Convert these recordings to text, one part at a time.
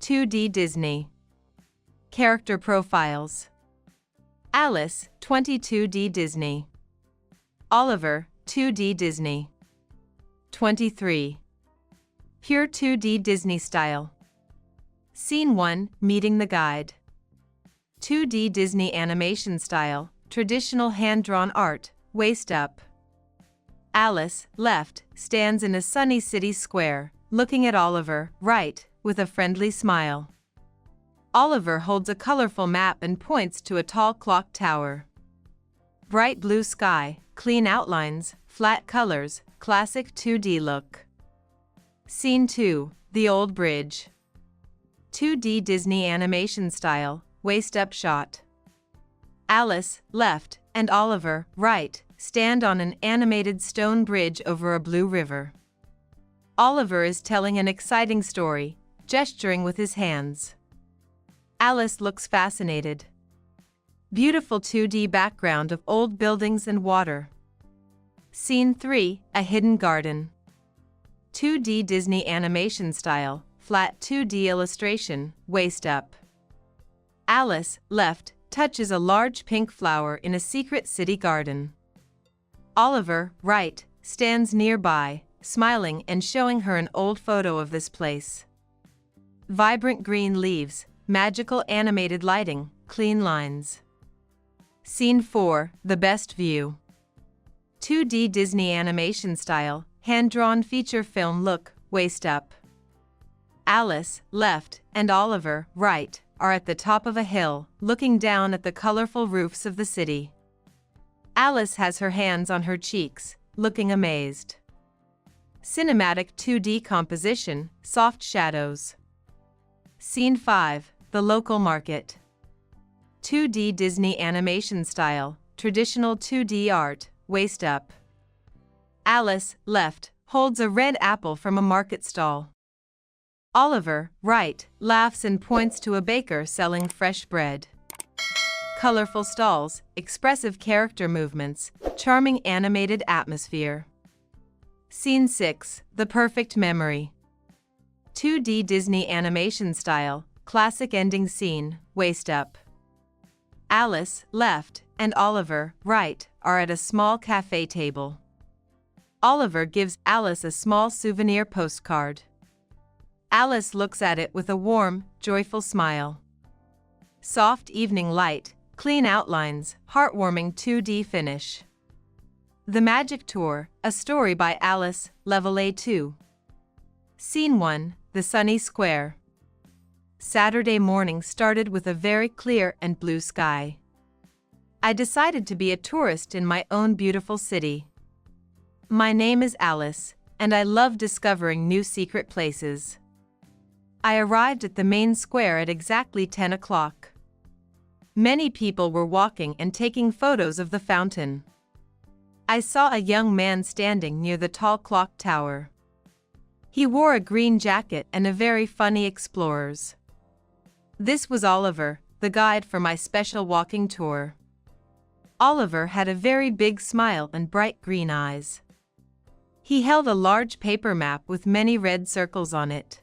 2D Disney. Character profiles. Alice, 22D Disney. Oliver, 2D Disney. 23. Pure 2D Disney style. Scene 1, Meeting the Guide. 2D Disney animation style, traditional hand-drawn art, waist up. Alice, left, stands in a sunny city square, looking at Oliver, right, with a friendly smile. Oliver holds a colorful map and points to a tall clock tower. Bright blue sky, clean outlines, flat colors, classic 2D look. Scene 2, The Old Bridge. 2D Disney animation style, waist-up shot. Alice, left, and Oliver, right, stand on an animated stone bridge over a blue river. Oliver is telling an exciting story, gesturing with his hands. Alice looks fascinated. Beautiful 2D background of old buildings and water. Scene 3, A Hidden Garden. 2D Disney animation style, flat 2D illustration, waist up. Alice, left, touches a large pink flower in a secret city garden. Oliver, right, stands nearby, smiling and showing her an old photo of this place. Vibrant green leaves, magical animated lighting, clean lines. Scene 4, The Best View. 2D Disney animation style, hand-drawn feature film look, waist up. Alice, left, and Oliver, right, are at the top of a hill, looking down at the colorful roofs of the city. Alice has her hands on her cheeks, looking amazed. Cinematic 2D composition, soft shadows. Scene 5, The Local Market. 2D Disney animation style, traditional 2D art, waist up. Alice, left, holds a red apple from a market stall. Oliver, right, laughs and points to a baker selling fresh bread. Colorful stalls, expressive character movements, charming animated atmosphere. Scene 6, The Perfect Memory. 2D Disney animation style, classic ending scene, waist up. Alice, left, and Oliver, right, are at a small cafe table. Oliver gives Alice a small souvenir postcard. Alice looks at it with a warm, joyful smile. Soft evening light, clean outlines, heartwarming 2D finish. The Magic Tour, a story by Alice, Level A2. Scene 1, The Sunny Square. Saturday morning started with a very clear and blue sky. I decided to be a tourist in my own beautiful city. My name is Alice, and I love discovering new secret places. I arrived at the main square at exactly 10 o'clock. Many people were walking and taking photos of the fountain. I saw a young man standing near the tall clock tower. He wore a green jacket and a very funny explorers. This was Oliver, the guide for my special walking tour. Oliver had a very big smile and bright green eyes. He held a large paper map with many red circles on it.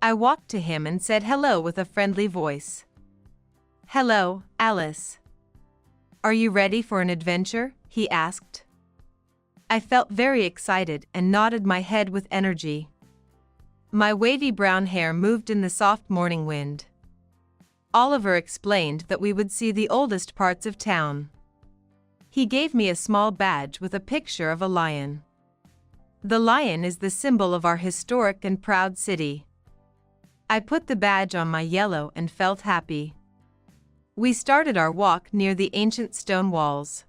I walked to him and said hello with a friendly voice. "Hello, Alice. Are you ready for an adventure?" he asked. I felt very excited and nodded my head with energy. My wavy brown hair moved in the soft morning wind. Oliver explained that we would see the oldest parts of town. He gave me a small badge with a picture of a lion. The lion is the symbol of our historic and proud city. I put the badge on my yellow and felt happy. We started our walk near the ancient stone walls.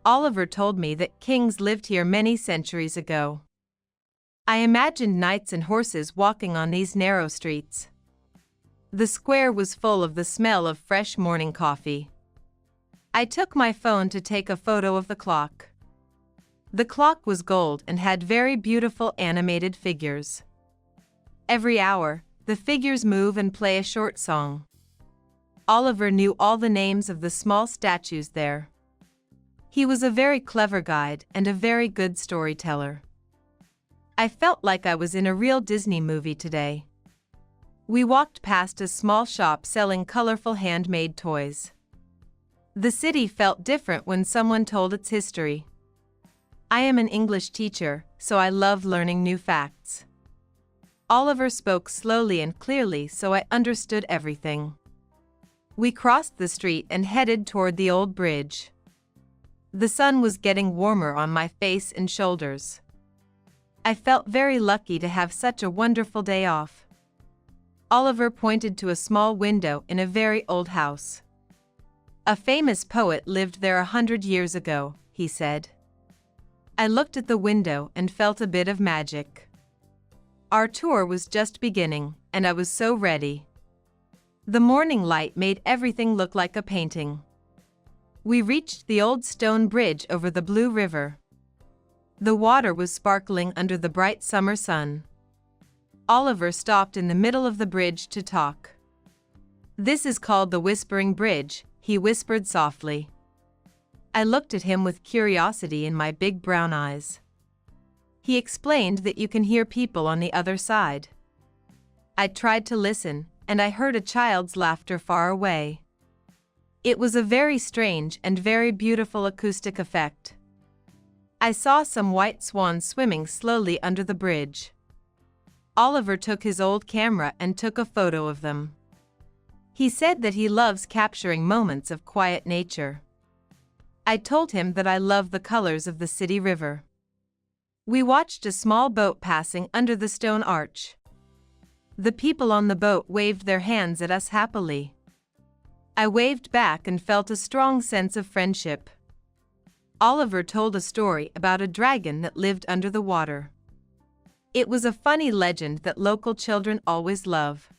Oliver told me that kings lived here many centuries ago. I imagined knights and horses walking on these narrow streets. The square was full of the smell of fresh morning coffee. I took my phone to take a photo of the clock. The clock was gold and had very beautiful animated figures. Every hour, the figures move and play a short song. Oliver knew all the names of the small statues there. He was a very clever guide and a very good storyteller. I felt like I was in a real Disney movie today. We walked past a small shop selling colorful handmade toys. The city felt different when someone told its history. I am an English teacher, so I love learning new facts. Oliver spoke slowly and clearly, so I understood everything. We crossed the street and headed toward the old bridge. The sun was getting warmer on my face and shoulders. I felt very lucky to have such a wonderful day off. Oliver pointed to a small window in a very old house. A famous poet lived there 100 years ago, he said. I looked at the window and felt a bit of magic. Our tour was just beginning, and I was so ready. The morning light made everything look like a painting. We reached the old stone bridge over the Blue River. The water was sparkling under the bright summer sun. Oliver stopped in the middle of the bridge to talk. "This is called the Whispering Bridge," he whispered softly. I looked at him with curiosity in my big brown eyes. He explained that you can hear people on the other side. I tried to listen, and I heard a child's laughter far away. It was a very strange and very beautiful acoustic effect. I saw some white swans swimming slowly under the bridge. Oliver took his old camera and took a photo of them. He said that he loves capturing moments of quiet nature. I told him that I love the colors of the city river. We watched a small boat passing under the stone arch. The people on the boat waved their hands at us happily. I waved back and felt a strong sense of friendship. Oliver told a story about a dragon that lived under the water. It was a funny legend that local children always love.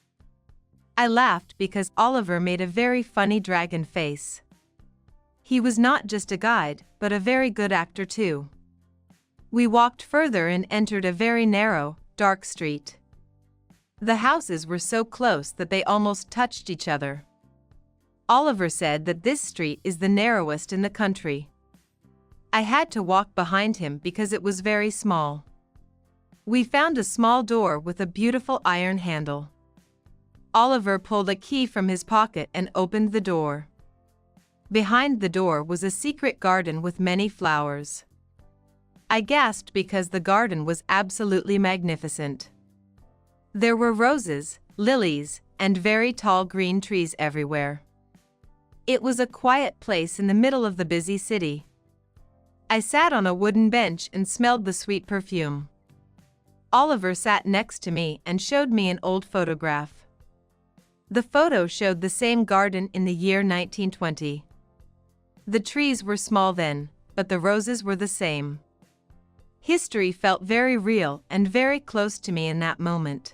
I laughed because Oliver made a very funny dragon face. He was not just a guide, but a very good actor too. We walked further and entered a very narrow, dark street. The houses were so close that they almost touched each other. Oliver said that this street is the narrowest in the country. I had to walk behind him because it was very small. We found a small door with a beautiful iron handle. Oliver pulled a key from his pocket and opened the door. Behind the door was a secret garden with many flowers. I gasped because the garden was absolutely magnificent. There were roses, lilies, and very tall green trees everywhere. It was a quiet place in the middle of the busy city. I sat on a wooden bench and smelled the sweet perfume. Oliver sat next to me and showed me an old photograph. The photo showed the same garden in the year 1920. The trees were small then, but the roses were the same. History felt very real and very close to me in that moment.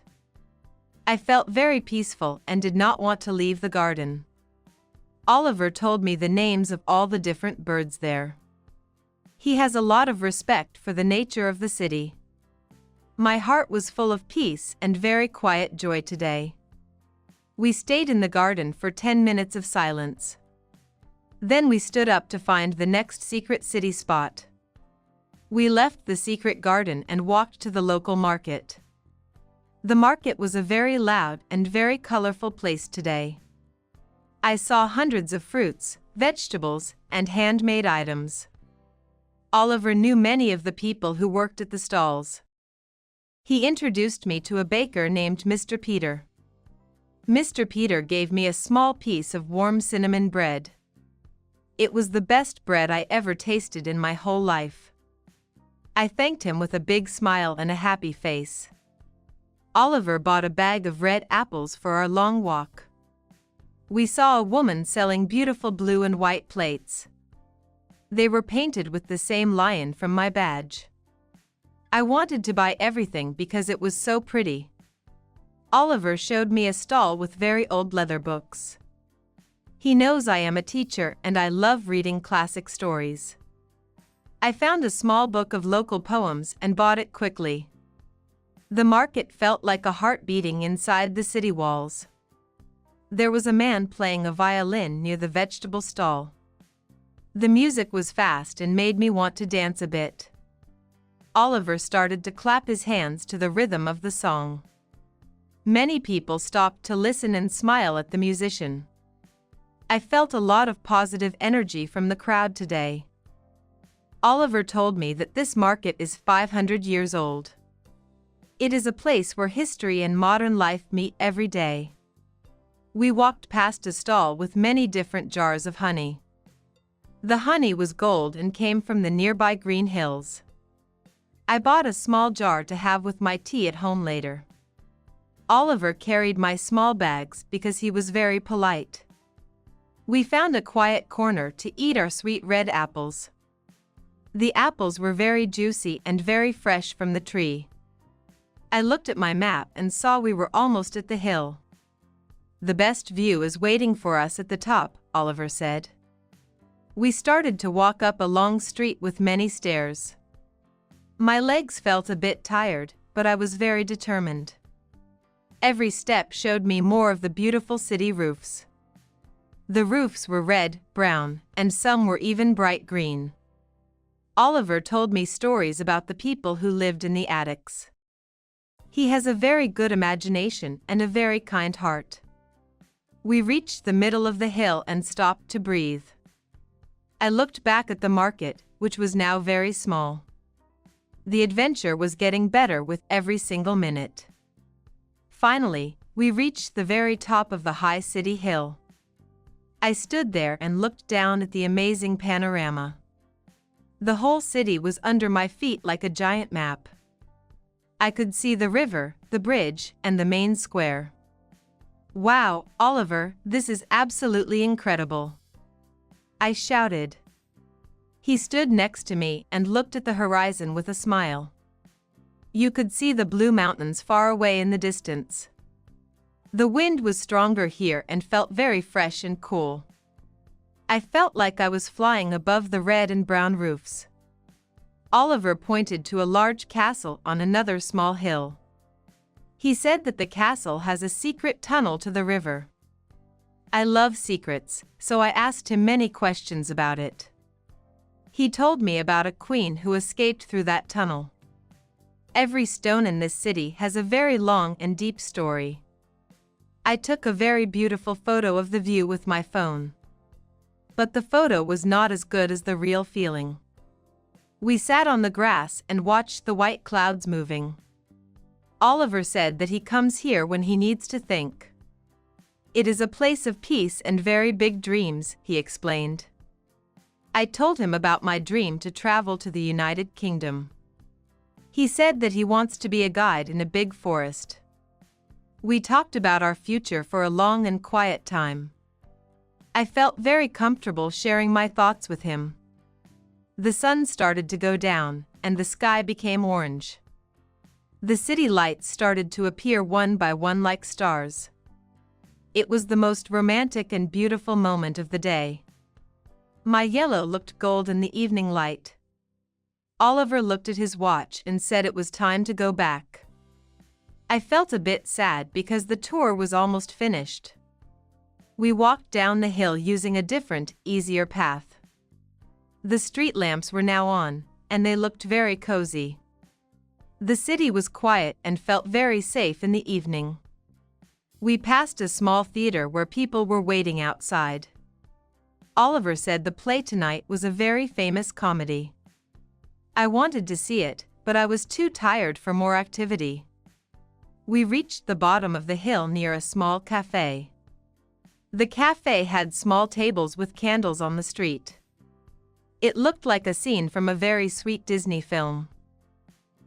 I felt very peaceful and did not want to leave the garden. Oliver told me the names of all the different birds there. He has a lot of respect for the nature of the city. My heart was full of peace and very quiet joy today. We stayed in the garden for 10 minutes of silence. Then we stood up to find the next secret city spot. We left the secret garden and walked to the local market. The market was a very loud and very colorful place today. I saw hundreds of fruits, vegetables, and handmade items. Oliver knew many of the people who worked at the stalls. He introduced me to a baker named Mr. Peter. Mr. Peter gave me a small piece of warm cinnamon bread. It was the best bread I ever tasted in my whole life. I thanked him with a big smile and a happy face. Oliver bought a bag of red apples for our long walk. We saw a woman selling beautiful blue and white plates. They were painted with the same lion from my badge. I wanted to buy everything because it was so pretty. Oliver showed me a stall with very old leather books. He knows I am a teacher and I love reading classic stories. I found a small book of local poems and bought it quickly. The market felt like a heart beating inside the city walls. There was a man playing a violin near the vegetable stall. The music was fast and made me want to dance a bit. Oliver started to clap his hands to the rhythm of the song. Many people stopped to listen and smile at the musician. I felt a lot of positive energy from the crowd today. Oliver told me that this market is 500 years old. It is a place where history and modern life meet every day. We walked past a stall with many different jars of honey. The honey was gold and came from the nearby green hills. I bought a small jar to have with my tea at home later. Oliver carried my small bags because he was very polite. We found a quiet corner to eat our sweet red apples. The apples were very juicy and very fresh from the tree. I looked at my map and saw we were almost at the hill. "The best view is waiting for us at the top," Oliver said. We started to walk up a long street with many stairs. My legs felt a bit tired, but I was very determined. Every step showed me more of the beautiful city roofs. The roofs were red, brown, and some were even bright green. Oliver told me stories about the people who lived in the attics. He has a very good imagination and a very kind heart. We reached the middle of the hill and stopped to breathe. I looked back at the market, which was now very small. The adventure was getting better with every single minute. Finally, we reached the very top of the high city hill. I stood there and looked down at the amazing panorama. The whole city was under my feet like a giant map. I could see the river, the bridge, and the main square. "Wow, Oliver, this is absolutely incredible!" I shouted. He stood next to me and looked at the horizon with a smile. You could see the blue mountains far away in the distance. The wind was stronger here and felt very fresh and cool. I felt like I was flying above the red and brown roofs. Oliver pointed to a large castle on another small hill. He said that the castle has a secret tunnel to the river. I love secrets, so I asked him many questions about it. He told me about a queen who escaped through that tunnel. Every stone in this city has a very long and deep story. I took a very beautiful photo of the view with my phone. But the photo was not as good as the real feeling. We sat on the grass and watched the white clouds moving. Oliver said that he comes here when he needs to think. It is a place of peace and very big dreams, he explained. I told him about my dream to travel to the United Kingdom. He said that he wants to be a guide in a big forest. We talked about our future for a long and quiet time. I felt very comfortable sharing my thoughts with him. The sun started to go down, and the sky became orange. The city lights started to appear one by one like stars. It was the most romantic and beautiful moment of the day. My yellow looked gold in the evening light. Oliver looked at his watch and said it was time to go back. I felt a bit sad because the tour was almost finished. We walked down the hill using a different, easier path. The street lamps were now on, and they looked very cozy. The city was quiet and felt very safe in the evening. We passed a small theater where people were waiting outside. Oliver said the play tonight was a very famous comedy. I wanted to see it, but I was too tired for more activity. We reached the bottom of the hill near a small cafe. The cafe had small tables with candles on the street. It looked like a scene from a very sweet Disney film.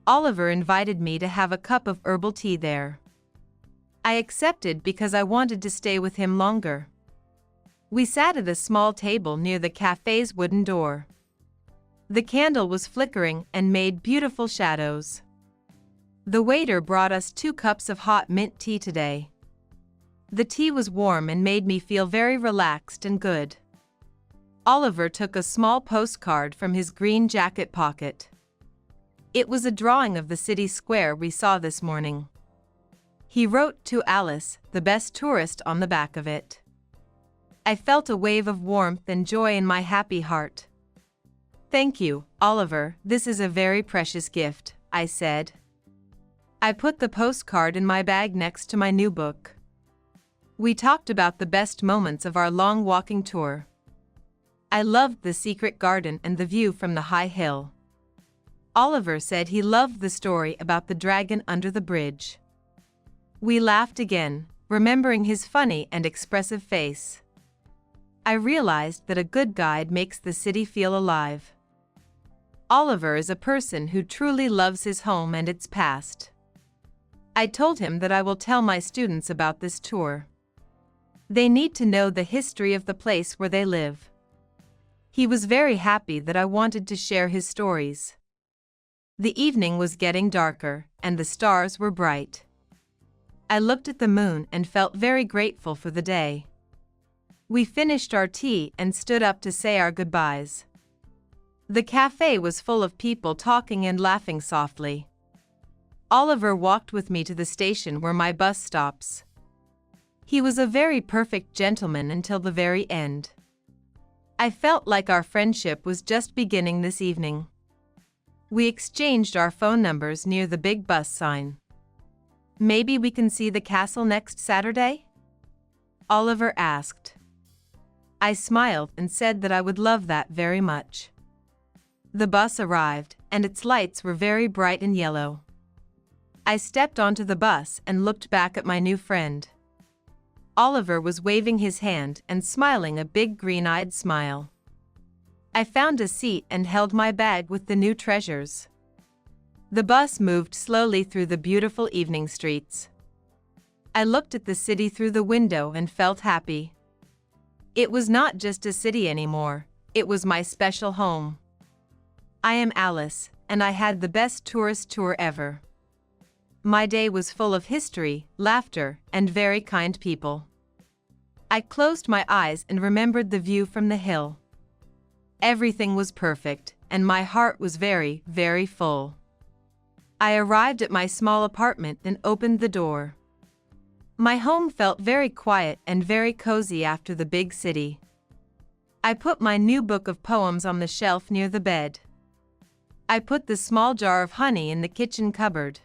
Oliver invited me to have a cup of herbal tea there. I accepted because I wanted to stay with him longer. We sat at a small table near the cafe's wooden door. The candle was flickering and made beautiful shadows. The waiter brought us 2 cups of hot mint tea today. The tea was warm and made me feel very relaxed and good. Oliver took a small postcard from his green jacket pocket. It was a drawing of the city square we saw this morning. He wrote to Alice, the best tourist, on the back of it. I felt a wave of warmth and joy in my happy heart. "Thank you, Oliver, this is a very precious gift," I said. I put the postcard in my bag next to my new book. We talked about the best moments of our long walking tour. I loved the secret garden and the view from the high hill. Oliver said he loved the story about the dragon under the bridge. We laughed again, remembering his funny and expressive face. I realized that a good guide makes the city feel alive. Oliver is a person who truly loves his home and its past. I told him that I will tell my students about this tour. They need to know the history of the place where they live. He was very happy that I wanted to share his stories. The evening was getting darker, and the stars were bright. I looked at the moon and felt very grateful for the day. We finished our tea and stood up to say our goodbyes. The cafe was full of people talking and laughing softly. Oliver walked with me to the station where my bus stops. He was a very perfect gentleman until the very end. I felt like our friendship was just beginning this evening. We exchanged our phone numbers near the big bus sign. Maybe we can see the castle next Saturday? Oliver asked. I smiled and said that I would love that very much. The bus arrived, and its lights were very bright and yellow. I stepped onto the bus and looked back at my new friend. Oliver was waving his hand and smiling a big green-eyed smile. I found a seat and held my bag with the new treasures. The bus moved slowly through the beautiful evening streets. I looked at the city through the window and felt happy. It was not just a city anymore, it was my special home. I am Alice, and I had the best tourist tour ever. My day was full of history, laughter, and very kind people. I closed my eyes and remembered the view from the hill. Everything was perfect, and my heart was very, very full. I arrived at my small apartment and opened the door. My home felt very quiet and very cozy after the big city. I put my new book of poems on the shelf near the bed. I put the small jar of honey in the kitchen cupboard.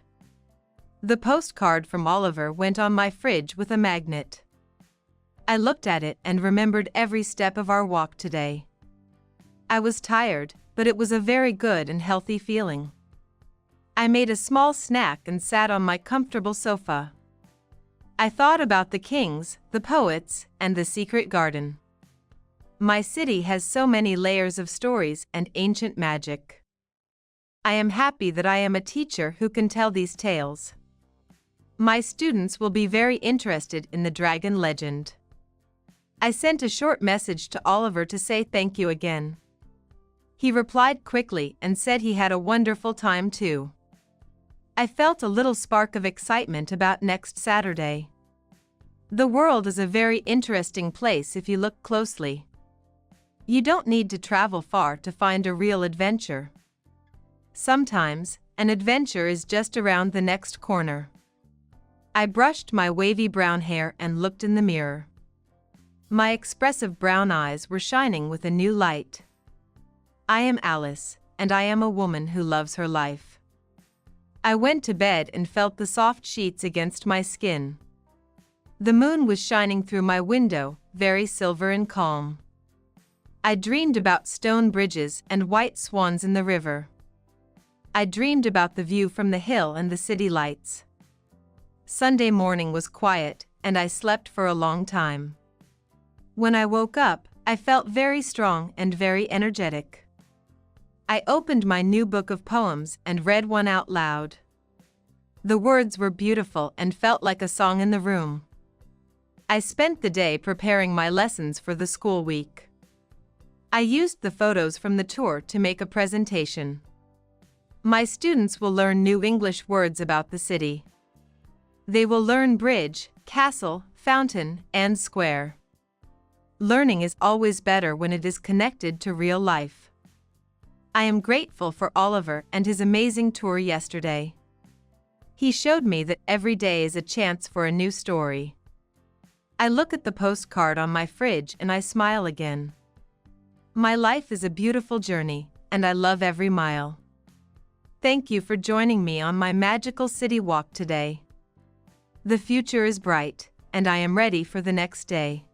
The postcard from Oliver went on my fridge with a magnet. I looked at it and remembered every step of our walk today. I was tired, but it was a very good and healthy feeling. I made a small snack and sat on my comfortable sofa. I thought about the kings, the poets, and the secret garden. My city has so many layers of stories and ancient magic. I am happy that I am a teacher who can tell these tales. My students will be very interested in the dragon legend. I sent a short message to Oliver to say thank you again. He replied quickly and said he had a wonderful time too. I felt a little spark of excitement about next Saturday. The world is a very interesting place if you look closely. You don't need to travel far to find a real adventure. Sometimes, an adventure is just around the next corner. I brushed my wavy brown hair and looked in the mirror. My expressive brown eyes were shining with a new light. I am Alice, and I am a woman who loves her life. I went to bed and felt the soft sheets against my skin. The moon was shining through my window, very silver and calm. I dreamed about stone bridges and white swans in the river. I dreamed about the view from the hill and the city lights. Sunday morning was quiet, and I slept for a long time. When I woke up, I felt very strong and very energetic. I opened my new book of poems and read one out loud. The words were beautiful and felt like a song in the room. I spent the day preparing my lessons for the school week. I used the photos from the tour to make a presentation. My students will learn new English words about the city. They will learn bridge, castle, fountain, and square. Learning is always better when it is connected to real life. I am grateful for Oliver and his amazing tour yesterday. He showed me that every day is a chance for a new story. I look at the postcard on my fridge and I smile again. My life is a beautiful journey, and I love every mile. Thank you for joining me on my magical city walk today. The future is bright, and I am ready for the next day.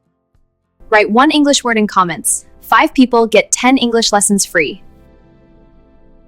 Write one English word in comments. 5 people get 10 English lessons free.